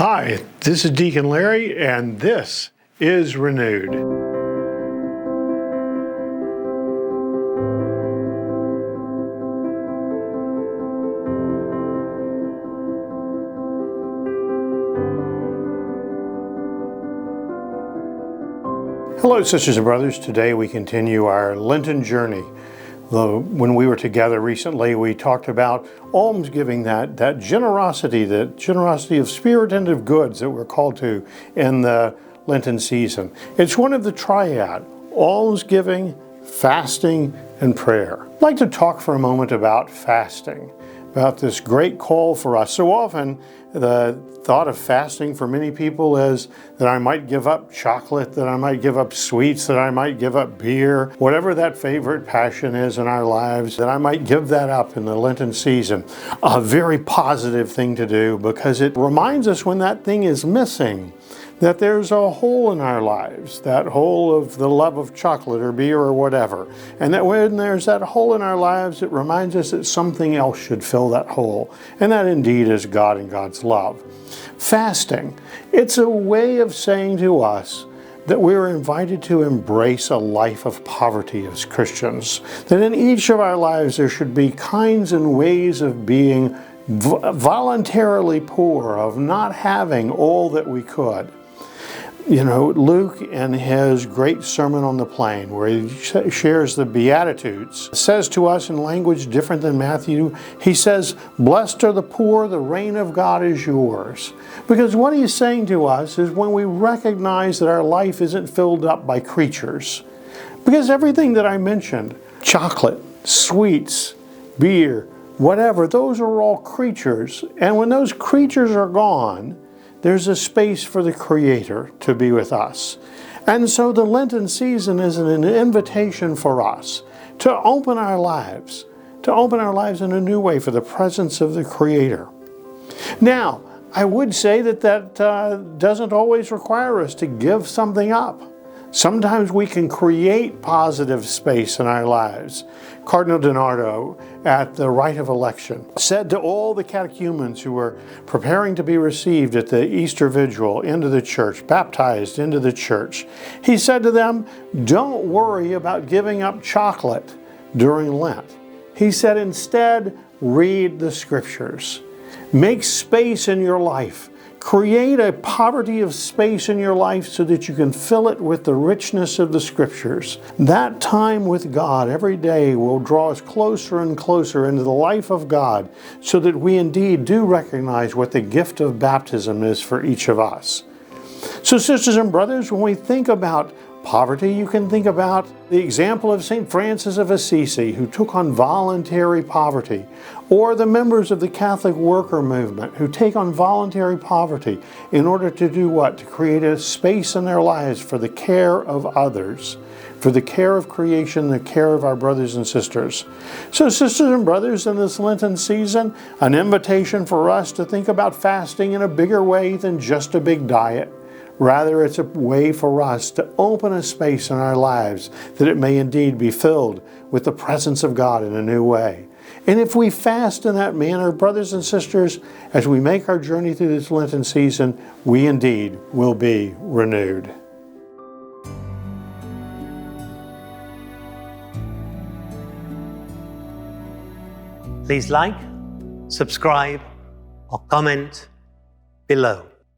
Hi, this is Deacon Larry, and this is Renewed. Hello, sisters and brothers. Today we continue our Lenten journey. When we were together recently, we talked about almsgiving, that generosity of spirit and of goods that we're called to in the Lenten season. It's one of the triad: almsgiving, fasting, and prayer. I'd like to talk for a moment about fasting, about this great call for us. So often, the thought of fasting for many people is that I might give up chocolate, that I might give up sweets, that I might give up beer, whatever that favorite passion is in our lives, that I might give that up in the Lenten season. A very positive thing to do, because it reminds us when that thing is missing that there's a hole in our lives, that hole of the love of chocolate or beer or whatever. And that when there's that hole in our lives, it reminds us that something else should fill that hole. And that indeed is God and God's love. Fasting, it's a way of saying to us that we're invited to embrace a life of poverty as Christians. That in each of our lives there should be kinds and ways of being voluntarily poor, of not having all that we could. You know, Luke, in his great Sermon on the Plain, where he shares the Beatitudes, says to us in language different than Matthew, he says, "Blessed are the poor, the reign of God is yours." Because what he's saying to us is when we recognize that our life isn't filled up by creatures. Because everything that I mentioned, chocolate, sweets, beer, whatever, those are all creatures. And when those creatures are gone, there's a space for the Creator to be with us. And so the Lenten season is an invitation for us to open our lives in a new way for the presence of the Creator. Now, I would say that doesn't always require us to give something up. Sometimes we can create positive space in our lives. Cardinal DiNardo, at the rite of election, said to all the catechumens who were preparing to be received at the Easter Vigil into the church, baptized into the church, he said to them, "Don't worry about giving up chocolate during Lent." He said, instead, read the Scriptures. Make space in your life. Create a poverty of space in your life so that you can fill it with the richness of the Scriptures. That time with God every day will draw us closer and closer into the life of God, so that we indeed do recognize what the gift of baptism is for each of us. So, sisters and brothers, when we think about poverty, you can think about the example of St. Francis of Assisi, who took on voluntary poverty, or the members of the Catholic worker movement who take on voluntary poverty in order to do what? To create a space in their lives for the care of others, for the care of creation, the care of our brothers and sisters. So, sisters and brothers, in this Lenten season, an invitation for us to think about fasting in a bigger way than just a big diet. Rather, it's a way for us to open a space in our lives that it may indeed be filled with the presence of God in a new way. And if we fast in that manner, brothers and sisters, as we make our journey through this Lenten season, we indeed will be renewed. Please like, subscribe, or comment below.